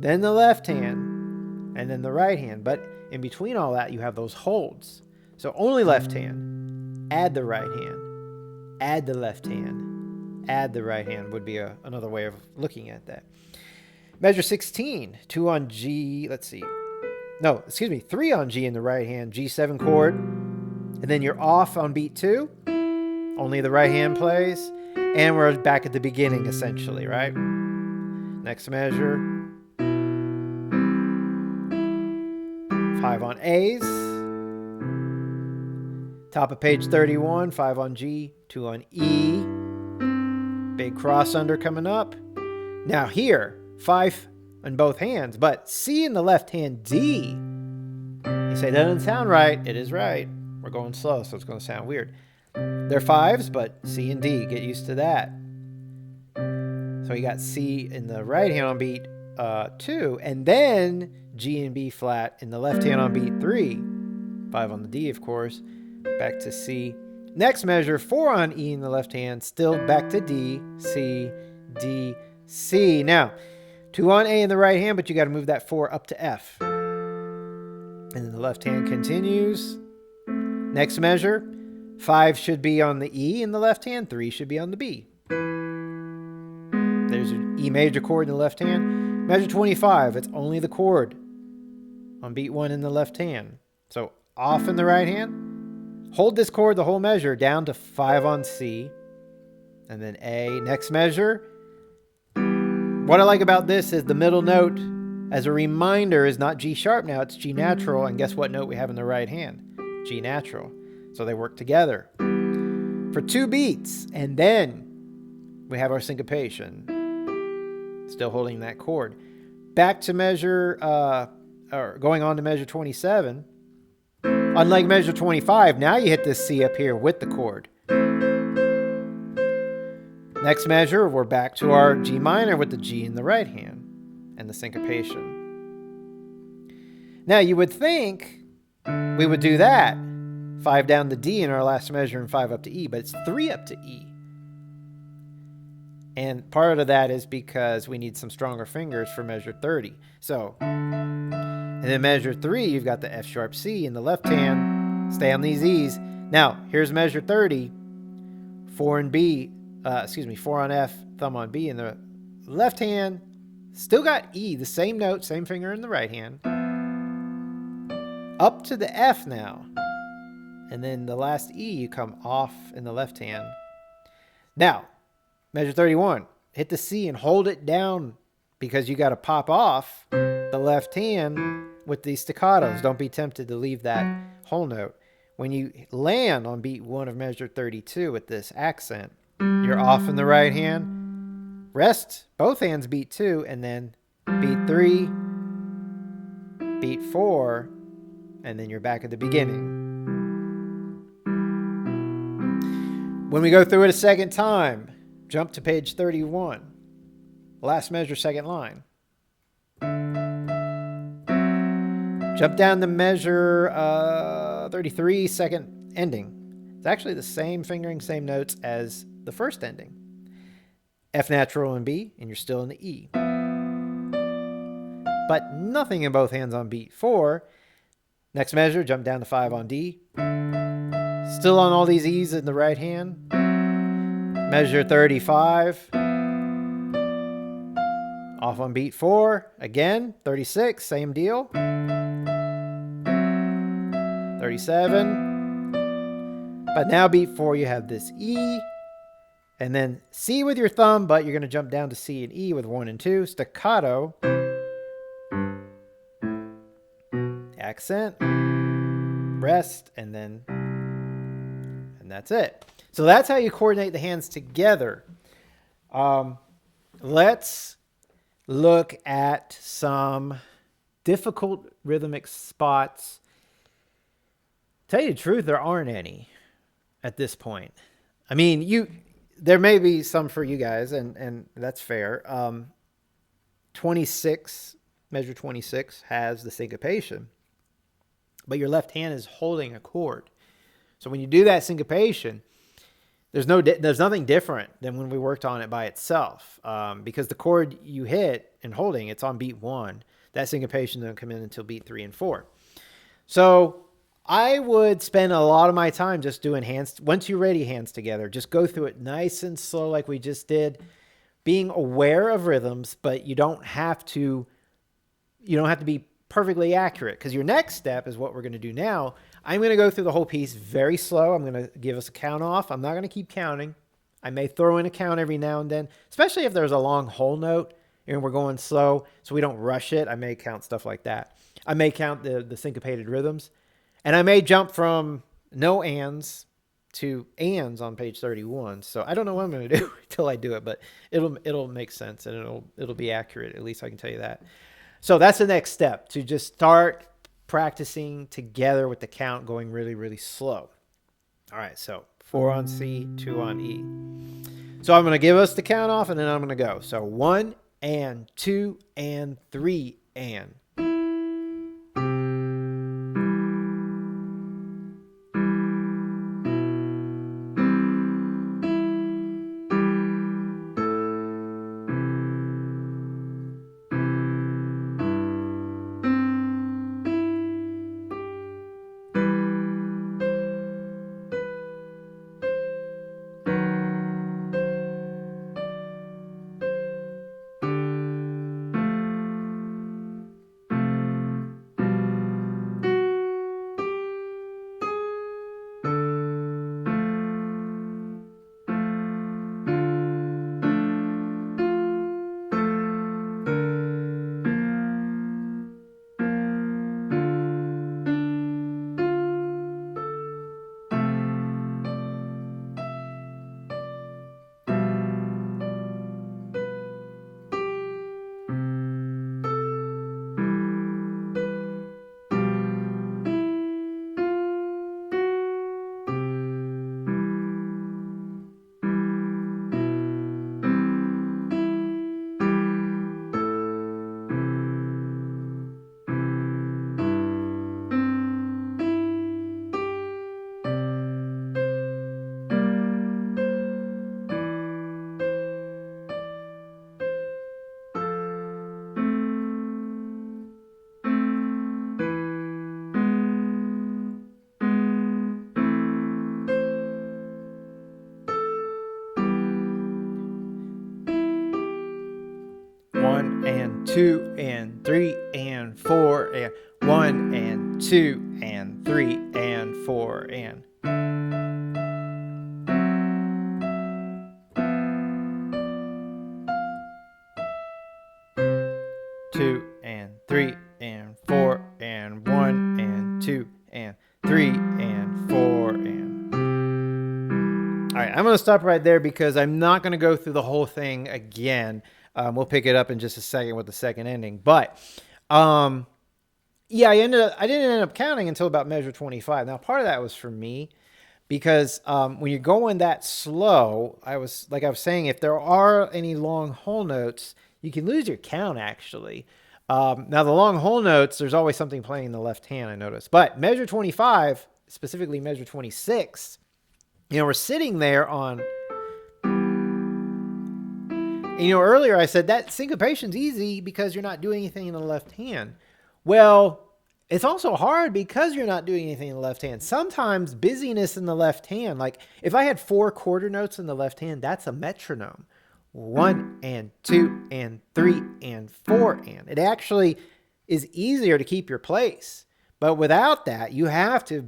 then the left hand, and then the right hand. But in between all that, you have those holds. So only left hand, add the right hand, add the left hand, add the right hand would be another way of looking at that. Measure 16, 2 on G, let's see. No, excuse me, 3 on G in the right hand, G7 chord. And then you're off on beat 2. Only the right hand plays. And we're back at the beginning, essentially, right? Next measure. 5 on A's. Top of page 31, 5 on G, 2 on E. Big cross under coming up. Now here, 5 on both hands, but C in the left hand, D. You say, that doesn't sound right. It is right. We're going slow, so it's going to sound weird. They're 5s, but C and D, get used to that. So you got C in the right hand on beat 2, and then G and B flat in the left hand on beat 3. 5 on the D, of course. Back to C. Next measure, 4 on E in the left hand, still back to D, C, D, C. Now, 2 on A in the right hand, but you got to move that 4 up to F. And then the left hand continues. Next measure, 5 should be on the E in the left hand, 3 should be on the B. There's an E major chord in the left hand. Measure 25, it's only the chord on beat 1 in the left hand. So off in the right hand. Hold this chord the whole measure down to 5 on C. And then A. Next measure. What I like about this is the middle note, as a reminder, is not G sharp now, it's G natural. And guess what note we have in the right hand? G natural. So they work together for 2 beats. And then we have our syncopation. Still holding that chord. Back to measure, or going on to measure 27. Unlike measure 25, now you hit this C up here with the chord. Next measure, we're back to our G minor with the G in the right hand and the syncopation. Now you would think we would do that. 5 down to D in our last measure and 5 up to E, but it's 3 up to E. And part of that is because we need some stronger fingers for measure 30. So, and then measure 3, you've got the F sharp C in the left hand. Stay on these E's. Now, here's measure 30. 4 on F, thumb on B in the left hand. Still got E, the same note, same finger in the right hand. Up to the F now. And then the last E, you come off in the left hand. Now, measure 31. Hit the C and hold it down because you got to pop off the left hand with these staccatos. Don't be tempted to leave that whole note. When you land on beat 1 of measure 32 with this accent, you're off in the right hand. Rest both hands beat 2, and then beat 3, beat 4, and then you're back at the beginning. When we go through it a second time, jump to page 31. Last measure, second line. Jump down to measure 33, second ending. It's actually the same fingering, same notes as the first ending. F natural and B, and you're still in the E. But nothing in both hands on beat 4. Next measure, jump down to 5 on D. Still on all these E's in the right hand. Measure 35. Off on beat 4. Again, 36, same deal. 37. But now beat 4, you have this E. And then C with your thumb, but you're going to jump down to C and E with 1 and 2. Staccato. Accent. Rest. And that's it. So that's how you coordinate the hands together. Let's look at some difficult rhythmic spots. Tell you the truth, there aren't any at this point. I mean, there may be some for you guys, and that's fair. 26, measure 26 has the syncopation, but your left hand is holding a chord. So when you do that syncopation, There's nothing different than when we worked on it by itself, because the chord you hit and holding, it's on beat 1. That syncopation doesn't come in until beat 3 and 4. So I would spend a lot of my time just doing hands. Once you're ready, hands together, just go through it nice and slow like we just did, being aware of rhythms, but you don't have to be perfectly accurate, because your next step is what we're going to do now. I'm going to go through the whole piece very slow. I'm going to give us a count off. I'm not going to keep counting. I may throw in a count every now and then, especially if there's a long whole note and we're going slow, so we don't rush it. I may count stuff like that. I may count the syncopated rhythms, and I may jump from no ands to ands on page 31. So I don't know what I'm going to do until I do it, but it'll make sense, and it'll be accurate. At least I can tell you that. So that's the next step, to just start practicing together with the count going really, really slow. All right, so 4 on C, 2 on E. So I'm going to give us the count off, and then I'm going to go. So 1 and 2 and 3 and. 1 and 2 and 3 and 4 and 1 and 2 and 3 and 4 and. 2 and 3 and 4 and 1 and 2 and 3 and 4 and. All right, I'm going to stop right there because I'm not going to go through the whole thing again. We'll pick it up in just a second with the second ending. But yeah, I didn't end up counting until about measure 25. Now, part of that was for me because when you're going that slow, I was saying, if there are any long whole notes, you can lose your count actually. Now, the long whole notes, there's always something playing in the left hand, I noticed. But measure 25, specifically measure 26, we're sitting there on. Earlier I said that syncopation's easy because you're not doing anything in the left hand. Well, it's also hard because you're not doing anything in the left hand. Sometimes busyness in the left hand, like if I had 4 quarter notes in the left hand, that's a metronome. 1 and 2 and 3 and 4 and. It actually is easier to keep your place. But without that, you have to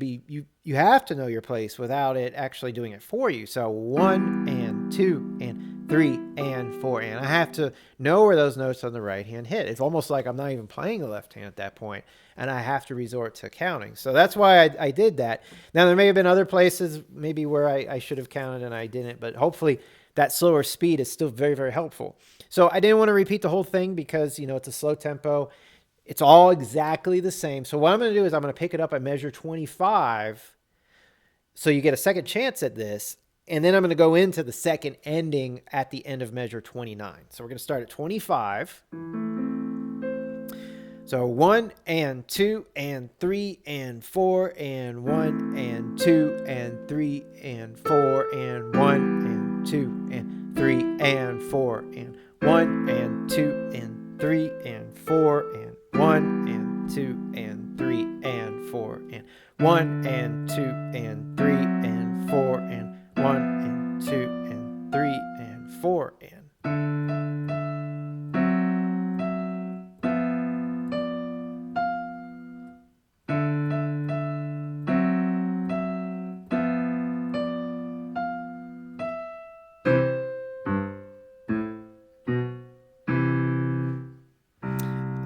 know your place without it actually doing it for you. So 1 and 2 and 3 and 4 and. I have to know where those notes on the right hand hit. It's almost like I'm not even playing the left hand at that point, and I have to resort to counting. So that's why I did that. Now, there may have been other places maybe where I should have counted and I didn't, but hopefully that slower speed is still very, very helpful. So I didn't want to repeat the whole thing because, it's a slow tempo. It's all exactly the same. So what I'm going to do is I'm going to pick it up at measure 25. So you get a second chance at this. And then I'm going to go into the second ending at the end of measure 29. So we're going to start at 25. So So 1 and 2 and 3 and 4 and 1 and 2 and 3 and 4 and 1 and 2 and 3 and 4 and 1 and 2 and 3 and 4 and 1 and 2 and 3 and 4 and 1 and 2 and 3 and 4 and 1 and 2 and 3 and 4 and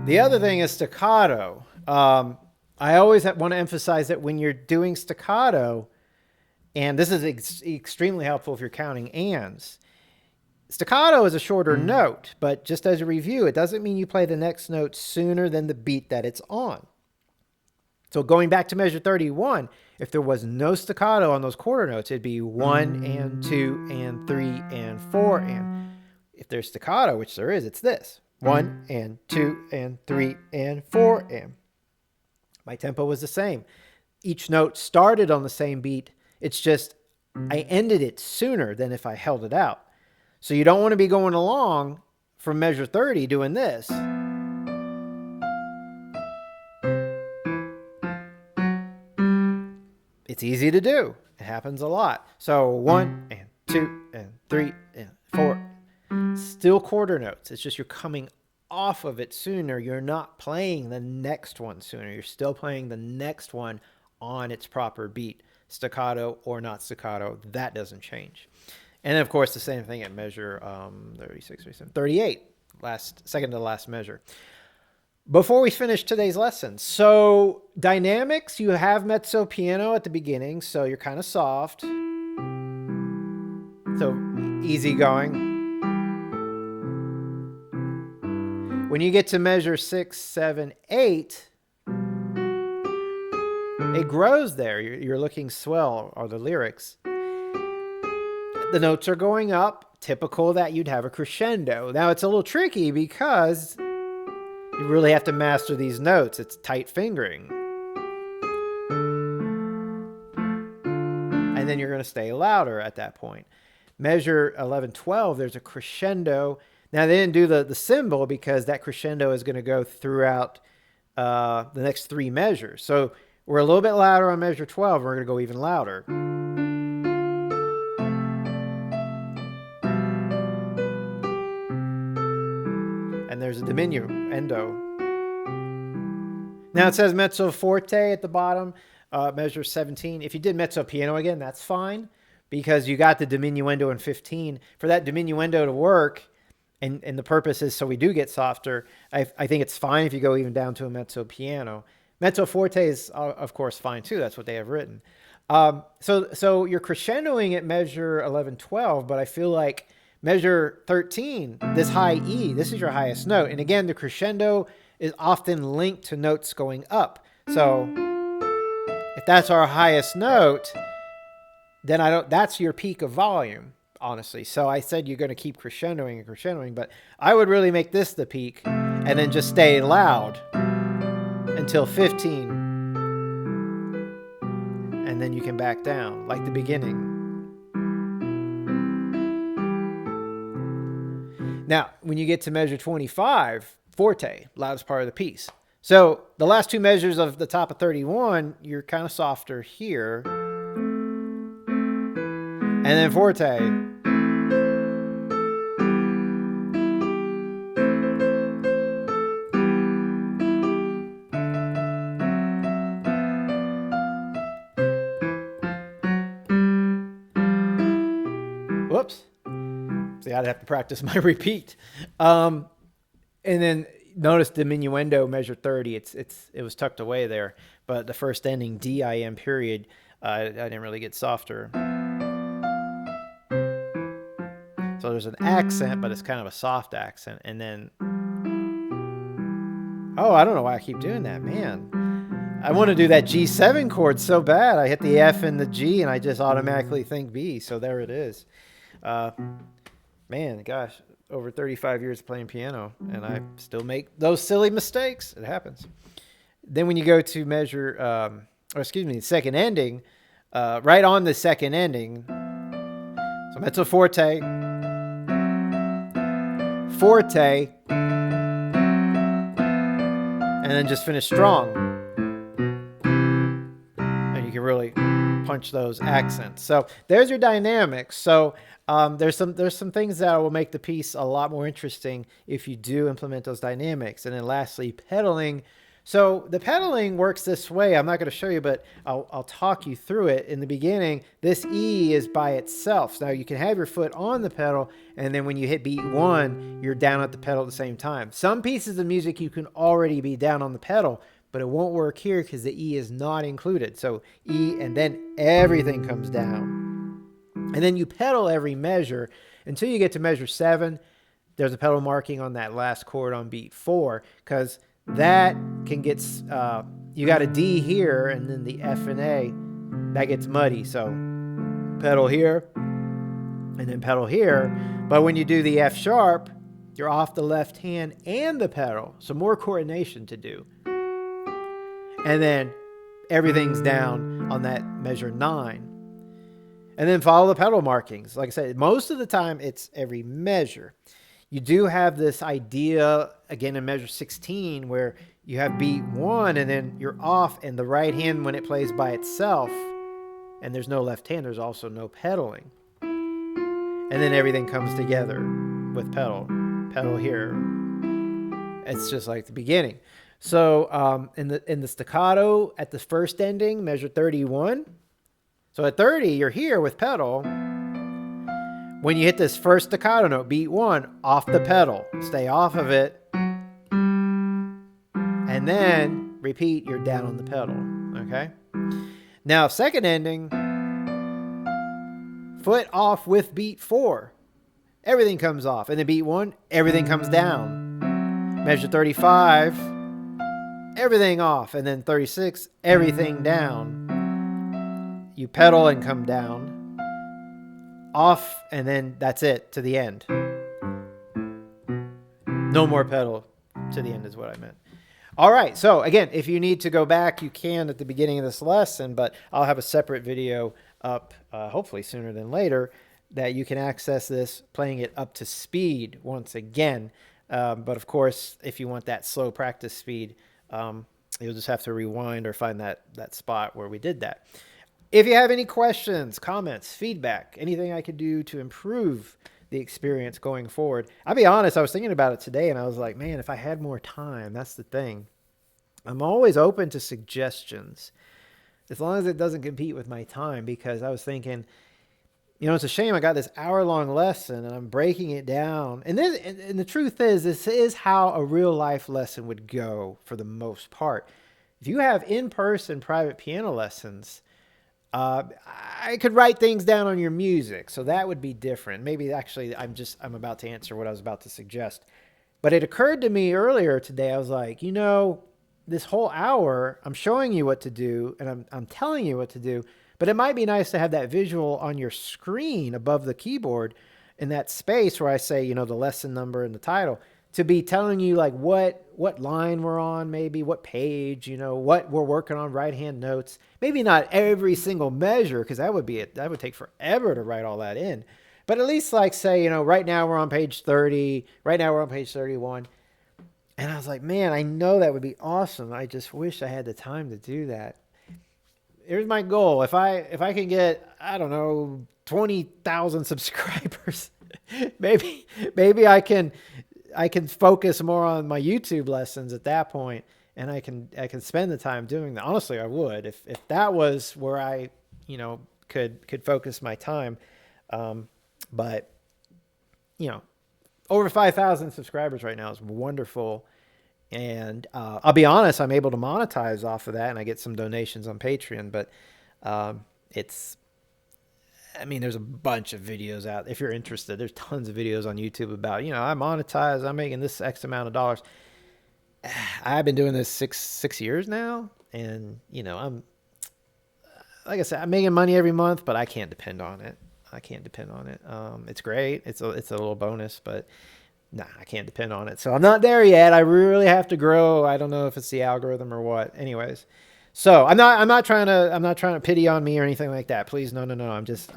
the other thing is staccato. I always want to emphasize that when you're doing staccato, and this is extremely helpful if you're counting ands, staccato is a shorter note, but just as a review, it doesn't mean you play the next note sooner than the beat that it's on. So going back to measure 31, if there was no staccato on those quarter notes, it'd be 1 and 2 and 3 and 4 and if there's staccato, which there is, it's this. 1 and 2 and 3 and 4 and my tempo was the same. Each note started on the same beat. It's just I ended it sooner than if I held it out. So you don't want to be going along from measure 30 doing this. It's easy to do. It happens a lot. So 1 and 2 and 3 and 4. Still quarter notes. It's just you're coming off of it sooner. You're not playing the next one sooner. You're still playing the next one on its proper beat. Staccato or not staccato, that doesn't change. And then, of course, the same thing at measure 36, 37, 38, second to the last measure. Before we finish today's lesson, so dynamics, you have mezzo piano at the beginning, so you're kind of soft. So easy going. When you get to measure 6, 7, 8, it grows there. You're looking swell, are the lyrics. The notes are going up, typical that you'd have a crescendo. Now, it's a little tricky because you really have to master these notes. It's tight fingering. And then you're going to stay louder at that point. Measure 11, 12, there's a crescendo. Now, they didn't do the symbol because that crescendo is going to go throughout the next 3 measures. So we're a little bit louder on measure 12. We're going to go even louder. And there's a diminuendo. Now it says mezzo forte at the bottom, measure 17. If you did mezzo piano again, that's fine because you got the diminuendo in 15. For that diminuendo to work, and the purpose is so we do get softer, I think it's fine if you go even down to a mezzo piano. Mezzo forte is, of course, fine too. That's what they have written. So you're crescendoing at measure 11, 12, but I feel like measure 13, this high E, this is your highest note. And again, the crescendo is often linked to notes going up. So if that's our highest note, then that's your peak of volume, honestly. So I said you're going to keep crescendoing and crescendoing, but I would really make this the peak and then just stay loud until 15. And then you can back down like the beginning. Now, when you get to measure 25, forte, loudest part of the piece. So the last 2 measures of the top of 31, you're kind of softer here. And then forte. Whoops. See, I'd have to practice my repeat. And then notice diminuendo, measure 30. It was tucked away there, but the first ending DIM period, I didn't really get softer. So there's an accent, but it's kind of a soft accent. And then, oh, I don't know why I keep doing that, man. I want to do that G7 chord so bad. I hit the F and the G, and I just automatically think B. So there it is. Man, gosh, over 35 years playing piano, and I still make those silly mistakes. It happens. Then when you go to measure, or excuse me, second ending, right on the second ending, so mezzo forte, forte, and then just finish strong. And you can really punch those accents. So there's your dynamics. So there's some things that will make the piece a lot more interesting if you do implement those dynamics. And then lastly, pedaling. So the pedaling works this way. I'm not going to show you, but I'll talk you through it. In the beginning, this E is by itself. So now you can have your foot on the pedal, and then when you hit beat 1, you're down at the pedal at the same time. Some pieces of music you can already be down on the pedal, but it won't work here because the E is not included. So E, and then everything comes down. And then you pedal every measure until you get to measure 7. There's a pedal marking on that last chord on beat 4, because that can get, you got a D here, and then the F and A, that gets muddy. So pedal here, and then pedal here. But when you do the F sharp, you're off the left hand and the pedal. So more coordination to do. And then everything's down on that measure 9. And then follow the pedal markings. Like I said, most of the time it's every measure. You do have this idea, again, in measure 16, where you have beat 1 and then you're off, and the right hand, when it plays by itself, and there's no left hand, there's also no pedaling. And then everything comes together with pedal here. It's just like the beginning. So in the staccato at the first ending, measure 31. So at 30, you're here with pedal. When you hit this first staccato note, beat 1, off the pedal. Stay off of it. And then repeat, you're down on the pedal. Okay? Now, second ending, foot off with beat 4. Everything comes off. And then beat 1, everything comes down. Measure 35, everything off. And then 36, everything down. You pedal and come down. Off, and then that's it, to the end. No more pedal to the end is what I meant. All right, so again, if you need to go back, you can at the beginning of this lesson, but I'll have a separate video up, hopefully sooner than later, that you can access this, playing it up to speed once again. But of course, if you want that slow practice speed, you'll just have to rewind or find that spot where we did that. If you have any questions, comments, feedback, anything I could do to improve the experience going forward. I'll be honest, I was thinking about it today, and I was like, man, if I had more time, that's the thing. I'm always open to suggestions, as long as it doesn't compete with my time, because I was thinking, you know, it's a shame I got this hour-long lesson, and I'm breaking it down. And the truth is, this is how a real-life lesson would go for the most part. If you have in-person private piano lessons, I could write things down on your music, so that would be different. Maybe actually I'm about to answer what I was about to suggest. But it occurred to me earlier today, I was like, you know, this whole hour, I'm showing you what to do, and I'm telling you what to do, but it might be nice to have that visual on your screen above the keyboard in that space where I say, you know, the lesson number and the title, to be telling you like what line we're on, maybe what page, you know, what we're working on, right hand notes. Maybe not every single measure, because that would take forever to write all that in. But at least like say, you know, right now we're on page 30, right now we're on page 31. And I was like, man, I know that would be awesome. I just wish I had the time to do that. Here's my goal. If I can get, I don't know, 20,000 subscribers, maybe I can focus more on my YouTube lessons at that point, and I can spend the time doing that. Honestly, I would if that was where I, you know, could focus my time. But you know, over 5,000 subscribers right now is wonderful, and I'll be honest, I'm able to monetize off of that, and I get some donations on Patreon. But I mean, there's a bunch of videos out. If you're interested, there's tons of videos on YouTube about, you know, I monetize, I'm making this X amount of dollars. I've been doing this six years now. And, you know, like I said, I'm making money every month, but I can't depend on it. I can't depend on it. It's great. It's a little bonus, but nah, I can't depend on it. So I'm not there yet. I really have to grow. I don't know if it's the algorithm or what. Anyways, so I'm not trying to pity on me or anything like that. Please, no, no, no. I'm just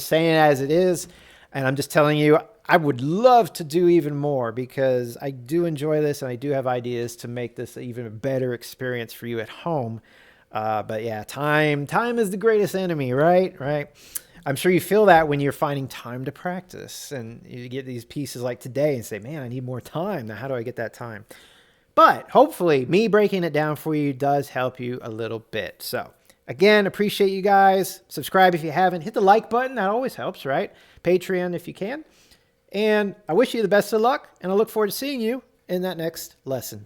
saying it as it is, and I'm just telling you I would love to do even more because I do enjoy this and I do have ideas to make this even a better experience for you at home. But yeah, time is the greatest enemy, right? Right. I'm sure you feel that when you're finding time to practice and you get these pieces like today and say, man, I need more time. Now, how do I get that time? But hopefully me breaking it down for you does help you a little bit. So again, appreciate you guys. Subscribe if you haven't. Hit the like button. That always helps, right? Patreon if you can. And I wish you the best of luck, and I look forward to seeing you in that next lesson.